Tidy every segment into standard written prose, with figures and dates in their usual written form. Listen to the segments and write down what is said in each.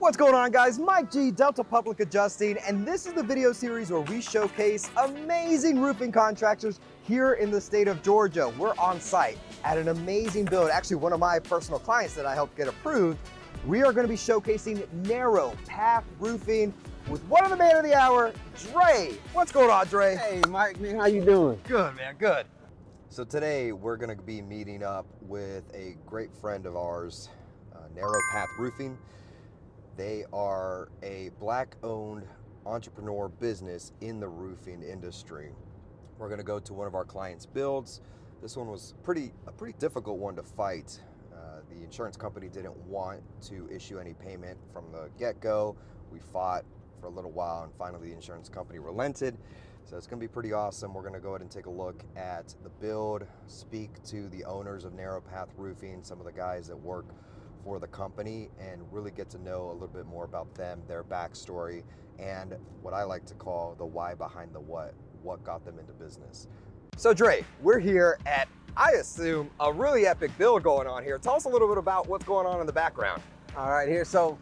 What's going on, guys? Mike G, Delta Public Adjusting, and this is the video series where we showcase amazing roofing contractors here in the state of Georgia. We're on site at an amazing build, actually one of my personal clients that I helped get approved. We are going to be showcasing narrow path roofing with one of the man of the hour, Dre. What's going on, Dre? Hey, Mike, man, how you doing? Good, man, good. So today we're going to be meeting up with a great friend of ours, Narrow Path Roofing. They are a Black-owned entrepreneur business in the roofing industry. We're going to go to one of our clients' builds. This one was a pretty difficult one to fight. The insurance company didn't want to issue any payment from the get-go. We fought for a little while, and finally the insurance company relented. So it's going to be pretty awesome. We're going to go ahead and take a look at the build, speak to the owners of Narrow Path Roofing, some of the guys that work for the company, and really get to know a little bit more about them, their backstory, and what I like to call the why behind the what got them into business. So Dre, we're here at, I assume, a really epic build going on here. Tell us a little bit about what's going on in the background. All right, here. So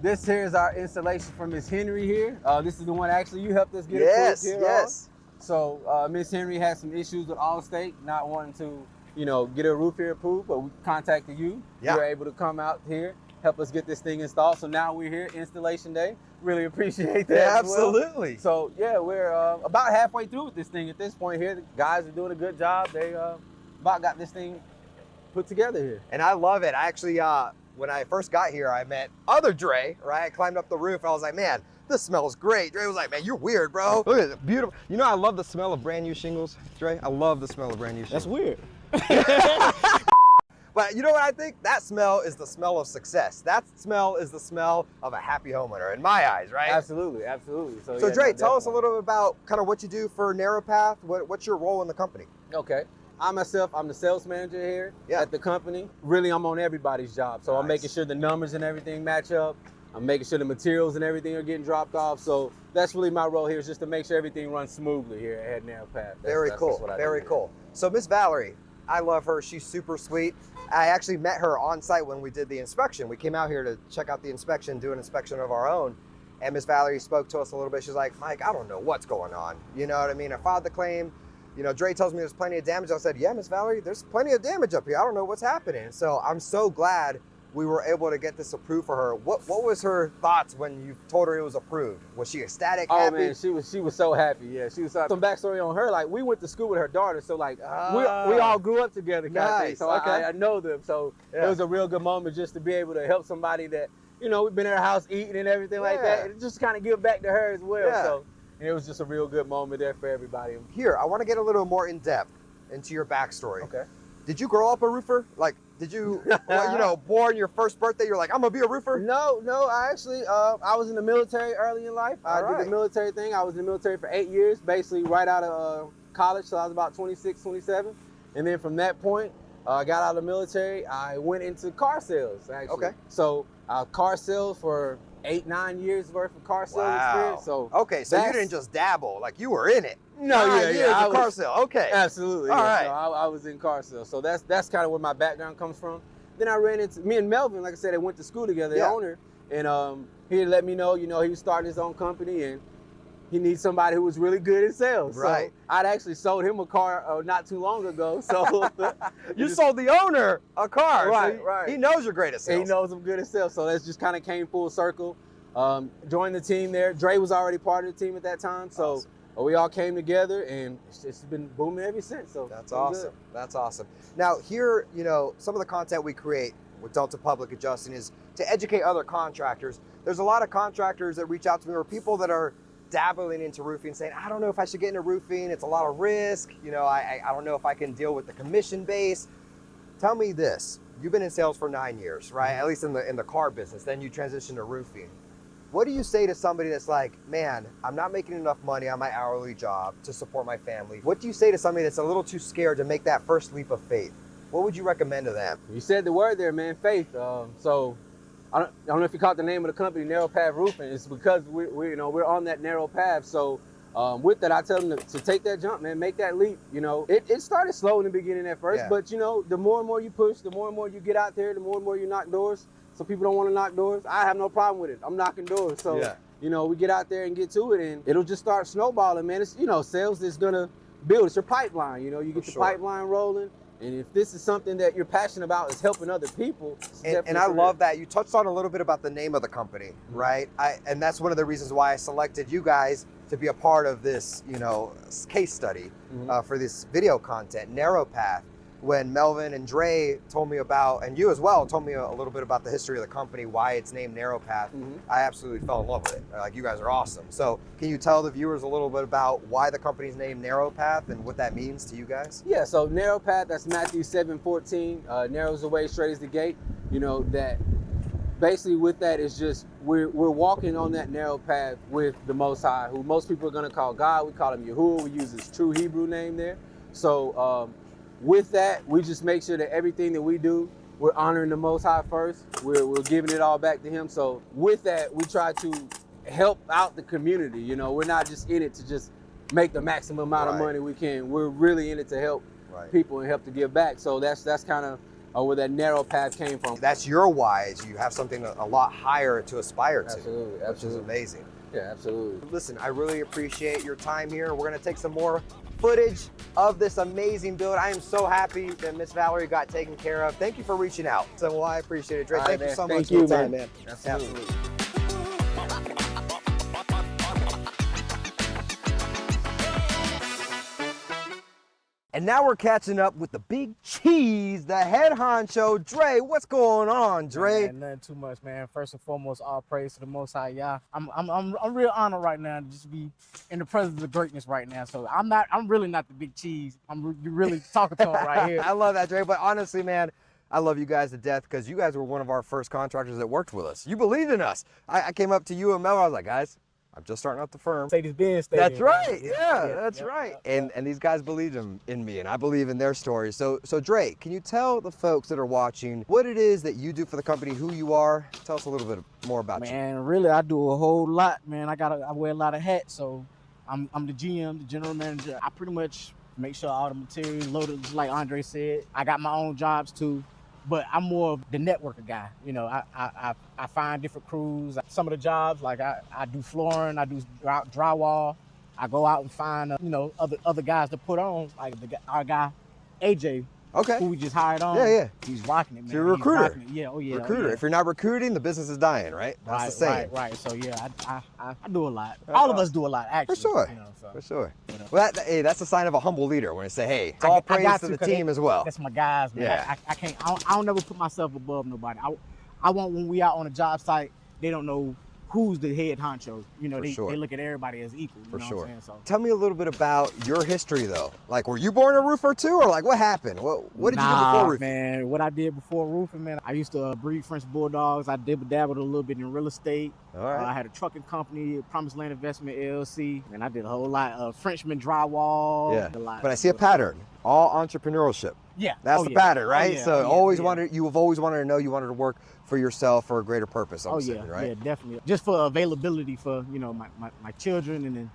this here is our installation from Miss Henry here. This is the one actually you helped us get approved here. Yes. So Miss Henry had some issues with Allstate, not wanting to, get a roof here approved, but we contacted you. Yeah. You were able to come out here, help us get this thing installed. So now we're here, installation day. Really appreciate that. Yeah, as well. absolutely. So yeah, we're about halfway through with this thing at this point here. The guys are doing a good job. They about got this thing put together here. And I love it. I actually, when I first got here, I met other Dre, right? I climbed up the roof. I was like, man, this smells great. Dre was like, man, you're weird, bro. Look at it, beautiful. You know, I love the smell of brand new shingles, Dre. I love the smell of brand new shingles. That's weird. But you know what I think? That smell is the smell of success. That smell is the smell of a happy homeowner in my eyes, right? Absolutely, absolutely. So yeah, Dre, no, tell us a definitely. little bit about kind of what you do for Narrow Path. What's your role in the company? Okay. I'm the sales manager here Yeah. at the company. Really, I'm on everybody's job. So I'm Nice. making sure the numbers and everything match up. I'm making sure the materials and everything are getting dropped off. So that's really my role here, is just to make sure everything runs smoothly here at Narrow Path. Very that's cool, what I do very here. cool. So Miss Valerie, I love her. She's super sweet. I actually met her on site when we did the inspection. We came out here to check out the inspection, do an inspection of our own. And Miss Valerie spoke to us a little bit. She's like, Mike, I don't know what's going on. You know what I mean? I filed the claim. Dre tells me there's plenty of damage. I said, yeah, Miss Valerie, there's plenty of damage up here. I don't know what's happening. So I'm so glad we were able to get this approved for her. What was her thoughts when you told her it was approved? Was she ecstatic, Oh happy? man, she was so happy. Yeah, she was so happy. Some backstory on her. Like, we went to school with her daughter, so like we all grew up together, kind of thing. Nice, So okay. I know them. So Yeah. it was a real good moment just to be able to help somebody that we've been at her house eating and everything like that, and just kind of give back to her as well. Yeah. So it was just a real good moment there for everybody. Here, I want to get a little more in depth into your backstory. Okay. Did you grow up a roofer? Like, did you, born your first birthday, you're like, I'm gonna be a roofer? No, I actually, I was in the military early in life. I did the military thing. I was in the military for 8 years, basically right out of college. So I was about 26, 27. And then from that point, I got out of the military. I went into car sales, actually. Okay. So car sales for 8-9 years worth of car sales experience. So okay, so you that's- didn't just dabble, like you were in it. No, 9 yeah, years I of car was- sale. Okay. Absolutely. All yeah. right. So I was in car sales. So that's kind of where my background comes from. Then I ran into me and Melvin, like I said, they went to school together, the Yeah. owner, and he let me know, he was starting his own company and he needs somebody who was really good at sales. Right. So I'd actually sold him a car not too long ago. So You sold the owner a car. so Right, he, right. He knows you're great at sales. he knows I'm good at sales. So that's just kind of came full circle. Joined the team there. Dre was already part of the team at that time. So Awesome. we all came together and it's been booming ever since. So That's it's been awesome. good. That's awesome. Now here, some of the content we create with Delta Public Adjusting is to educate other contractors. There's a lot of contractors that reach out to me, or people that are dabbling into roofing saying, I don't know if I should get into roofing. It's a lot of risk. I don't know if I can deal with the commission base. Tell me this. You've been in sales for 9 years, right? At least in the car business. Then you transitioned to roofing. What do you say to somebody that's like, man, I'm not making enough money on my hourly job to support my family? What do you say to somebody that's a little too scared to make that first leap of faith? What would you recommend to them? You said the word there, man, faith. So I don't know if you caught the name of the company, Narrow Path Roofing. It's because we're on that narrow path. So with that, I tell them to take that jump, man, make that leap. It started slow in the beginning at first, Yeah. but the more and more you push, the more and more you get out there, the more and more you knock doors, Some people don't want to knock doors. I have no problem with it. I'm knocking doors. So, Yeah. you know, we get out there and get to it, and it'll just start snowballing, man. It's, you know, sales is going to build. It's your pipeline. You know, you get the pipeline rolling. And if this is something that you're passionate about, is helping other people. And I love that. You touched on a little bit about the name of the company, right? And that's one of the reasons why I selected you guys to be a part of this, you know, case study for this video content, Narrow Path. When Melvin and Dre told me about, and you as well, told me a little bit about the history of the company, why it's named Narrow Path, I absolutely fell in love with it. Like, you guys are awesome. So can you tell the viewers a little bit about why the company's named Narrow Path and what that means to you guys? Yeah, so Narrow Path, that's Matthew 7:14, narrows the way, straight is the gate. You know, that basically with that is just, we're walking on that narrow path with the Most High, who most people are gonna call God. We call him Yahuwah. We use his true Hebrew name there. So, with that, we just make sure that everything that we do, we're honoring the Most High first. We're giving it all back to him. So with that, we try to help out the community. You know, we're not just in it to just make the maximum amount of money we can. We're really in it to help people and help to give back. So that's kind of where that narrow path came from. That's your why, is you have something a lot higher to aspire to. Absolutely. Which is amazing. Yeah, absolutely. Listen, I really appreciate your time here. We're gonna take some more footage of this amazing build. I am so happy that Miss Valerie got taken care of. Thank you for reaching out. So, well, I appreciate it, Dre. Thank you so much for your time, man. Absolutely. And now we're catching up with the big cheese, the head honcho, Dre. What's going on, Dre? Man, nothing too much, man. First and foremost, all praise to the Most High, Yah. I'm real honored right now to just be in the presence of greatness right now. So I'm really not the big cheese. I'm really talking to him right here. I love that, Dre. But honestly, man, I love you guys to death, because you guys were one of our first contractors that worked with us. You believed in us. I came up to you and Mel. I was like, guys, I'm just starting out the firm. Mercedes-Benz Stadium. That's right. Yeah, that's right. And these guys believed in me, and I believe in their stories. So Dre, can you tell the folks that are watching what it is that you do for the company, who you are? Tell us a little bit more about you. Man, really, I do a whole lot, man. I wear a lot of hats. So I'm the GM, the general manager. I pretty much make sure all the material loaded, just like Andre said. I got my own jobs too. But I'm more of the networker guy. You know, I find different crews. Some of the jobs, like I do flooring, I do drywall. I go out and find, you know, other guys to put on, like our guy, AJ, who we just hired on. Yeah. He's rocking it, man. So you're a recruiter. Yeah, oh yeah. Recruiter. Oh, yeah. If you're not recruiting, the business is dying, right? That's the saying. Right. So yeah, I do a lot. All of us do a lot, actually. For sure. You know, so. For sure. Well, hey, that's a sign of a humble leader, when they say, hey, it's all praise to the team as well. That's my guys, man. Yeah. I don't never put myself above nobody. I want, when we out on a job site, they don't know who's the head honcho. You know, they look at everybody as equal. You know what I'm saying? So. Tell me a little bit about your history, though. Like, were you born a roofer too, or like what happened? What did you do before roofing? Man, what I did before roofing, man, I used to breed French bulldogs. I dabbled a little bit in real estate. All right. I had a trucking company, Promised Land Investment LLC, and I did a whole lot of Frenchman drywall. Yeah. But I see a pattern. All entrepreneurship. Yeah. That's the pattern, right? Yeah. So you have always wanted to know, you wanted to work for yourself for a greater purpose. Right? Yeah, definitely. Just for availability for, you know, my children, and then,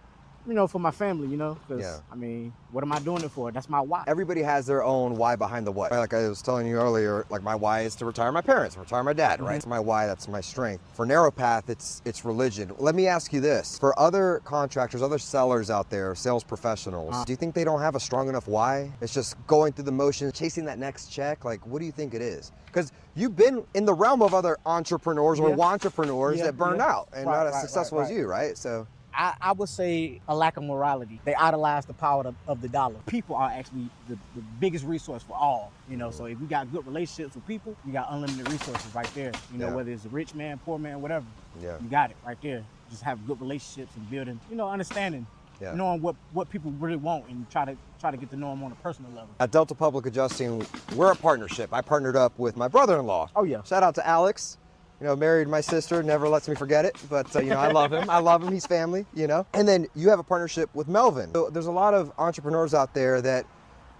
you know, for my family, you know, because I mean, what am I doing it for? That's my why. Everybody has their own why behind the what. Like I was telling you earlier, like my why is to retire my parents, retire my dad, right? It's my why, that's my strength. For Narrow Path, it's religion. Let me ask you this. For other contractors, other sellers out there, sales professionals, do you think they don't have a strong enough why? It's just going through the motions, chasing that next check? Like, what do you think it is? Because you've been in the realm of other entrepreneurs or entrepreneurs that burned out and not as successful as you, right? So. I would say a lack of morality. They idolize the power of the dollar. People are actually the biggest resource for all, you know, so if we got good relationships with people, you got unlimited resources right there, you know, whether it's a rich man, poor man, whatever, you got it right there. Just have good relationships and building, you know, understanding, knowing what people really want, and try to get to know them on a personal level. At Delta Public Adjusting, we're a partnership. I partnered up with my brother-in-law. Oh yeah. Shout out to Alex. You know, married my sister, never lets me forget it, but you know, I love him. I love him, he's family, you know. And then you have a partnership with Melvin. So there's a lot of entrepreneurs out there that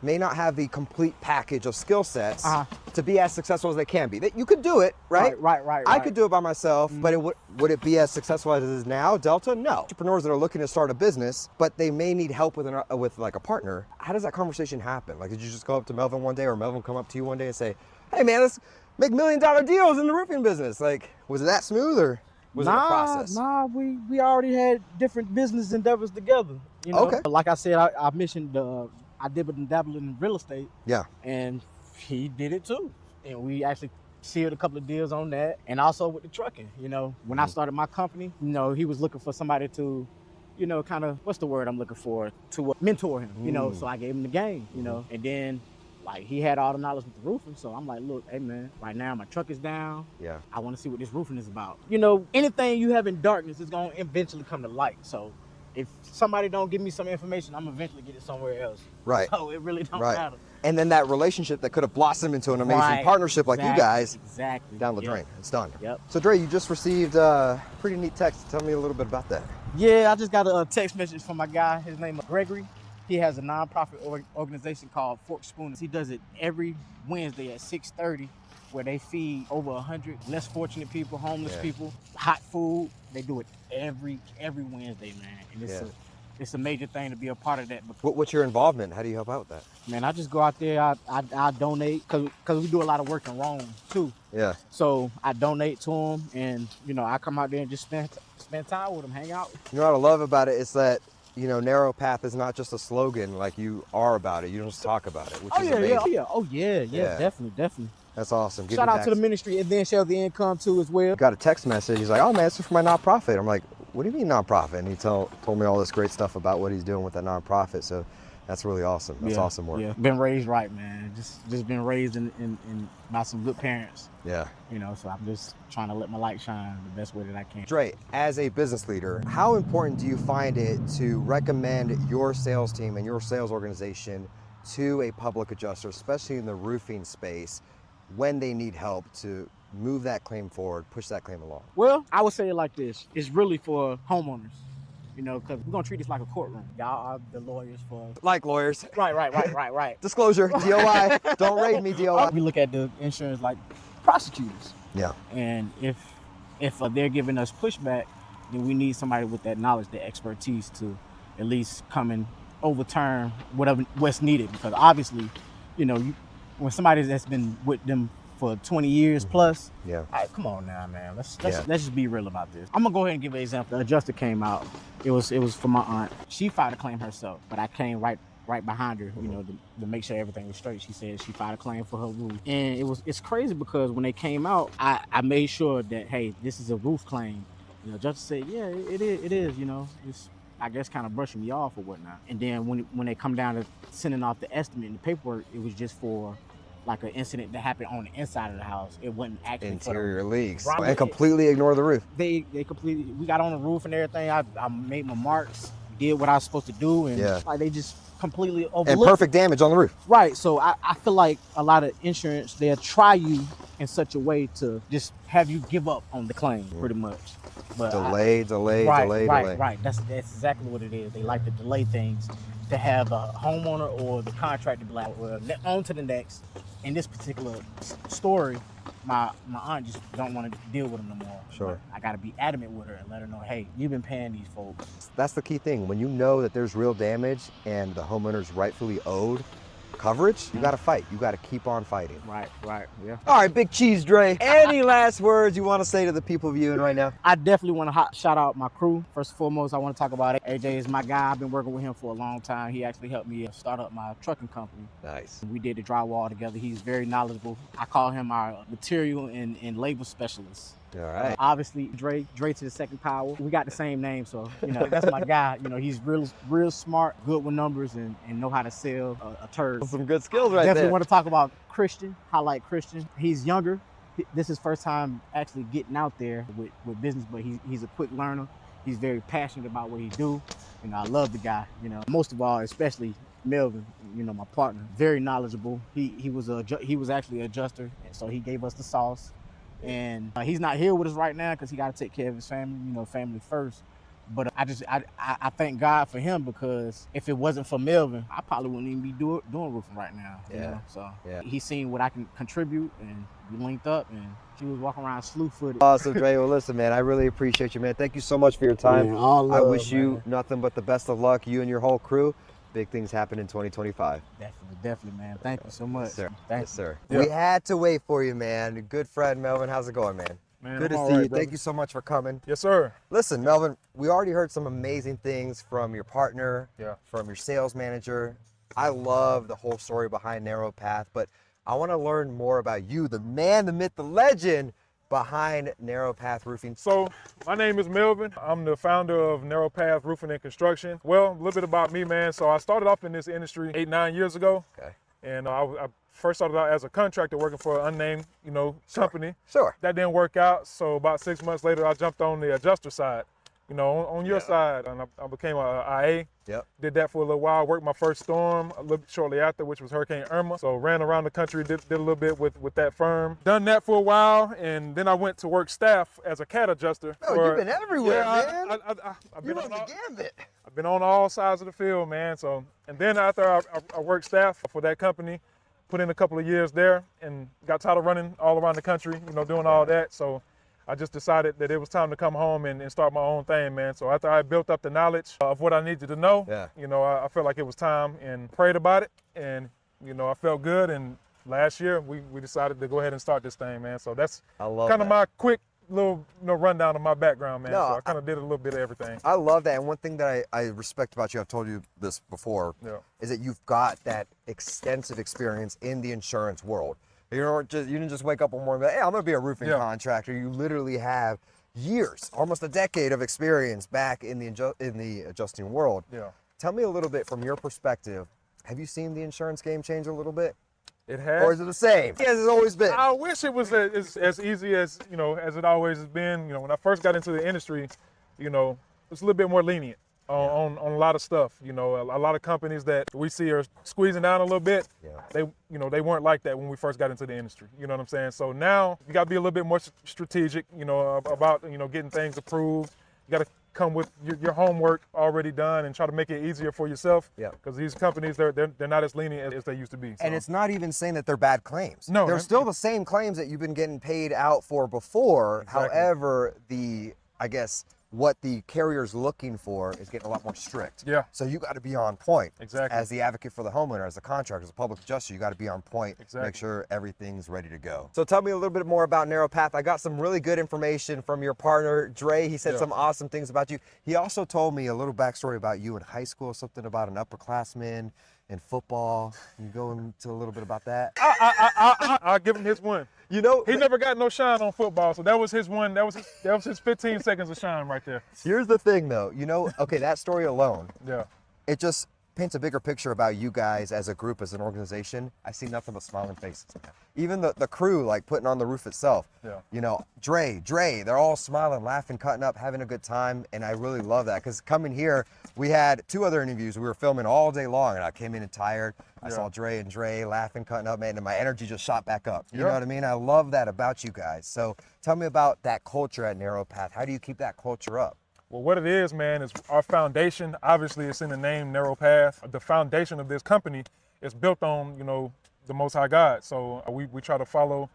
may not have the complete package of skill sets to be as successful as they can be. That you could do it, right? Right. I could do it by myself, but would it be as successful as it is now, Delta? No. Entrepreneurs that are looking to start a business, but they may need help with like a partner. How does that conversation happen? Like, did you just go up to Melvin one day, or Melvin come up to you one day and say, hey man, make $1 million deals in the roofing business. Like, was it that smooth or was it a process? Nah, we already had different business endeavors together. You know, Okay. like I said, I mentioned I dibbled and dabbled in real estate. Yeah. And he did it too. And we actually sealed a couple of deals on that. And also with the trucking, you know, when I started my company, you know, he was looking for somebody to, you know, kind of, what's the word I'm looking for? To mentor him, you know, so I gave him the game, you know, and then like he had all the knowledge with the roofing. So I'm like, look, hey man, right now my truck is down. Yeah. I want to see what this roofing is about. You know, anything you have in darkness is going to eventually come to light. So if somebody don't give me some information, I'm eventually get it somewhere else. Right. So it really don't matter. And then that relationship that could have blossomed into an amazing partnership like you guys, down the drain. It's done. Yep. So Dre, you just received a pretty neat text. Tell me a little bit about that. Yeah, I just got a text message from my guy. His name is Gregory. He has a nonprofit organization called Fork Spooners. He does it every Wednesday at 6:30, where they feed over 100 less fortunate people, homeless people, hot food. They do it every Wednesday, man. And it's a major thing to be a part of that. What's your involvement? How do you help out with that? Man, I just go out there, I donate, because we do a lot of work in Rome too. Yeah. So I donate to them, and you know, I come out there and just spend time with them, hang out. You know what I love about it is that, you know, Narrow Path is not just a slogan, like you are about it. You don't just talk about it, which is amazing. Oh yeah, definitely. That's awesome. Shout out to the ministry and then share the income too as well. Got a text message. He's like, oh man, this is for my nonprofit. I'm like, what do you mean nonprofit? And he told me all this great stuff about what he's doing with that nonprofit. So that's really awesome. That's awesome work. Yeah, been raised right, man. Just been raised in by some good parents. Yeah. You know, so I'm just trying to let my light shine the best way that I can. Dre, as a business leader, how important do you find it to recommend your sales team and your sales organization to a public adjuster, especially in the roofing space, when they need help to move that claim forward, push that claim along? Well, I would say it like this. It's really for homeowners, you know, because we're going to treat this like a courtroom. Y'all are the lawyers for... Like lawyers. Right. Disclosure, DOI. Don't raid me, DOI. We look at the insurance like prosecutors. Yeah. And if they're giving us pushback, then we need somebody with that knowledge, that expertise to at least come and overturn what's needed. Because obviously, you know, when somebody that's been with them for 20 years plus, come on now, man. Let's just be real about this. I'm gonna go ahead and give an example. The adjuster came out. It was for my aunt. She filed a claim herself, but I came right behind her, you know, to make sure everything was straight. She said she filed a claim for her roof. And it's crazy because when they came out, I made sure that, hey, this is a roof claim. You know, adjuster said, yeah, it is, you know, it's, I guess, kind of brushing me off or whatnot. And then when they come down to sending off the estimate and the paperwork, it was just for like an incident that happened on the inside of the house. It wasn't actually interior leaks. Right. And completely ignore the roof. They completely, we got on the roof and everything. I made my marks, did what I was supposed to do, and like they just completely overlooked. And perfect damage on the roof. Right. So I feel like a lot of insurance, they'll try you in such a way to just have you give up on the claim, pretty much. But delay. Right. That's exactly what it is. They like to delay things to have a homeowner or the contractor be like, well, on to the next. In this particular story, my aunt just don't want to deal with them no more. Sure. But I got to be adamant with her and let her know, hey, you've been paying these folks. That's the key thing. When you know that there's real damage and the homeowner's rightfully owed coverage, you got to fight. You got to keep on fighting. Right, yeah. All right, Big Cheese Dre. Any last words you want to say to the people viewing right now? I definitely want to shout out my crew. First and foremost, I want to talk about it. AJ is my guy. I've been working with him for a long time. He actually helped me start up my trucking company. Nice. We did the drywall together. He's very knowledgeable. I call him our material and labor specialist. All right. Obviously, Dre to the second power. We got the same name, so you know that's my guy. You know, he's real smart, good with numbers, and know how to sell a turd. Some good skills right Definitely there. want to talk about Christian. Highlight Christian. He's younger. This is his first time actually getting out there with business, but he's a quick learner. He's very passionate about what he do. You know, I love the guy. You know, most of all, especially Melvin, you know, my partner, very knowledgeable. He was actually an adjuster, and so he gave us the sauce. And he's not here with us right now because he got to take care of his family, you know, family first. But I thank God for him, because if it wasn't for Melvin, I probably wouldn't even be doing roofing right now. You know? So he's seen what I can contribute, and we linked up, and she was walking around slew-footed. Awesome, Dre. Well, listen, man, I really appreciate you, man. Thank you so much for your time. Man, all love, I wish you nothing but the best of luck, you and your whole crew. big things happen in 2025. Definitely, man. Thank you so much. Yes, sir. Thank Yes, you. sir. Yeah. We had to wait for you, man. Good friend, Melvin. How's it going, man? Man, Good I'm to all see right, you. brother. Thank you so much for coming. Yes, sir. Listen, Melvin, we already heard some amazing things from your partner, Yeah. from your sales manager. I love the whole story behind Narrow Path, but I want to learn more about you, the man, the myth, the legend behind Narrow Path Roofing. So my name is Melvin. I'm the founder of Narrow Path Roofing and Construction. Well, a little bit about me, man. So I started off in this industry 8-9 years ago. Okay. And I first started out as a contractor working for an unnamed, company. Sure. That didn't work out. So about 6 months later, I jumped on the adjuster side, on your Yeah. side. And I became a IA. Yep. Did that for a little while. Worked my first storm a little bit shortly after, which was Hurricane Irma. So ran around the country, did a little bit with that firm. Done that for a while, and then I went to work staff as a CAT adjuster. Oh, you've been everywhere, yeah, man. I've You been run on the all, gambit. I've been on all sides of the field, man. So, and then after I worked staff for that company, put in a couple of years there, and got tired of running all around the country, doing all that. So I just decided that it was time to come home and start my own thing, man. So after I built up the knowledge of what I needed to know, Yeah. I felt like it was time and prayed about it, and I felt good. And last year we decided to go ahead and start this thing, man. So that's I love kind of that. my quick little rundown of my background, man. No, So I kind of did a little bit of everything. I love that. And one thing that I respect about you, I've told you this before, Yeah. is that you've got that extensive experience in the insurance world. You didn't just wake up one morning and be like, hey, I'm going to be a roofing Yeah. contractor. You literally have years, almost a decade of experience back in the adjusting world. Yeah. Tell me a little bit from your perspective. Have you seen the insurance game change a little bit? It has. Or is it the same? Yes, it's always been. I wish it was as easy as as it always has been. When I first got into the industry, it's a little bit more lenient on a lot of stuff. A lot of companies that we see are squeezing down a little bit. Yeah. They weren't like that when we first got into the industry. You know what I'm saying? So now you got to be a little bit more strategic. About getting things approved. You got to come with your homework already done and try to make it easier for yourself. Yeah. Because these companies they're not as lenient as they used to be. So. And it's not even saying that they're bad claims. No, they're they're- still the same claims that you've been getting paid out for before. Exactly. However, what the carrier's looking for is getting a lot more strict. Yeah. So you got to be on point. Exactly. As the advocate for the homeowner, as a contractor, as a public adjuster, you got to be on point. Exactly. Make sure everything's ready to go. So tell me a little bit more about Narrow Path. I got some really good information from your partner, Dre. He said Yeah. some awesome things about you. He also told me a little backstory about you in high school, something about an upperclassman in football. Can you go into a little bit about that? I'll give him his one. You know, He never got no shine on football, so that was his one. That was his 15 seconds of shine right there. here's the thing though, okay, that story alone, Yeah. it just paints a bigger picture about you guys as a group, as an organization. I see nothing but smiling faces. Even the crew, like putting on the roof itself. Yeah. Dre, they're all smiling, laughing, cutting up, having a good time. And I really love that, because coming here, we had 2 other interviews. We were filming all day long, and I came in and tired. I Yeah. saw Dre laughing, cutting up, man, and my energy just shot back up. You Yeah. know what I mean? I love that about you guys. So tell me about that culture at Narrow Path. How do you keep that culture up? Well, what it is, man, is our foundation. Obviously, it's in the name, Narrow Path. The foundation of this company is built on, the Most High God. So we try to follow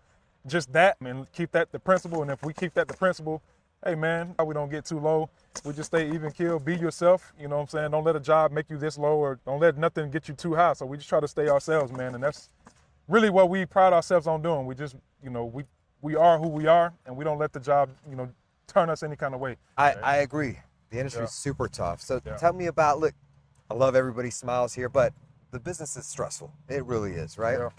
just that and keep that the principle. And if we keep that the principle, hey, man, we don't get too low. We just stay even keel, be yourself. You know what I'm saying? Don't let a job make you this low, or don't let nothing get you too high. So we just try to stay ourselves, man. And that's really what we pride ourselves on doing. We just, we are who we are, and we don't let the job, turn us any kind of way. I agree. The industry's Yeah. super tough. So Yeah. tell me about, look, I love everybody's smiles here, but the business is stressful. It really is, right? Yeah.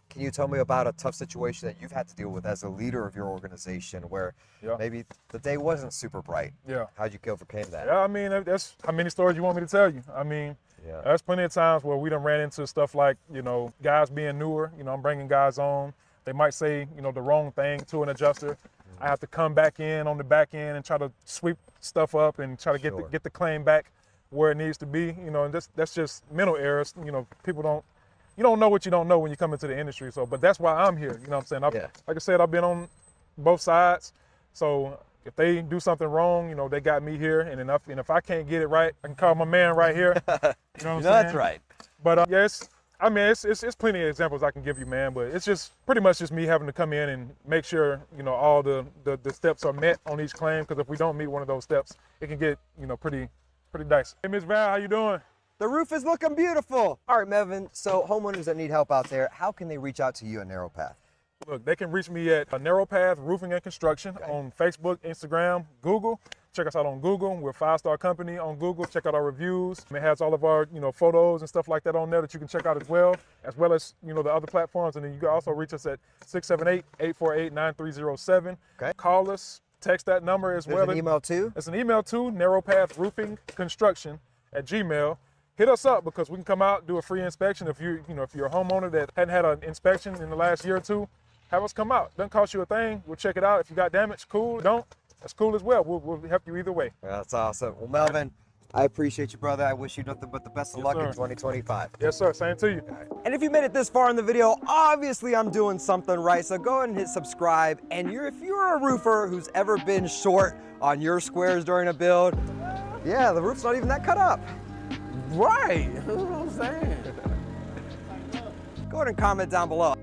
Can you tell me about a tough situation that you've had to deal with as a leader of your organization, where Yeah. maybe the day wasn't super bright? Yeah. How'd you overcome that? Yeah, I mean, that's how many stories you want me to tell you. I mean, Yeah. there's plenty of times where we done ran into stuff like, guys being newer, I'm bringing guys on. They might say, the wrong thing to an adjuster. I have to come back in on the back end and try to sweep stuff up and try to Sure. get the claim back where it needs to be. And that's just mental errors. People you don't know what you don't know when you come into the industry. So, but that's why I'm here. You know what I'm saying? Yeah. Like I said, I've been on both sides. So if they do something wrong, they got me here. And if I can't get it right, I can call my man right here. You know what I'm saying? That's right. But it's plenty of examples I can give you, man. But it's just pretty much just me having to come in and make sure, all the steps are met on each claim. Because if we don't meet one of those steps, it can get, pretty dicey. Hey, Miss Val, how you doing? The roof is looking beautiful. All right, Melvin, so homeowners that need help out there, how can they reach out to you at Narrow Path? Look, they can reach me at Narrow Path Roofing and Construction on Facebook, Instagram, Google. Check us out on Google. We're a 5-star company on Google. Check out our reviews. It has all of our, photos and stuff like that on there that you can check out as well as, the other platforms. And then you can also reach us at 678-848-9307. Okay. Call us, text that number as well. There's an email too? It's an email too, narrowpathroofingconstruction@gmail. Hit us up because we can come out, do a free inspection. If you're a homeowner that hadn't had an inspection in the last year or two, have us come out. Doesn't cost you a thing. We'll check it out. If you got damage, cool. Don't, that's cool as well. We'll help you either way. That's awesome. Well, Melvin, I appreciate you, brother. I wish you nothing but the best of luck in 2025. Yes, sir. Same to you. And if you made it this far in the video, obviously I'm doing something right. So go ahead and hit subscribe. And if you're a roofer who's ever been short on your squares during a build, yeah, the roof's not even that cut up. Right, that's what I'm saying. Go ahead and comment down below.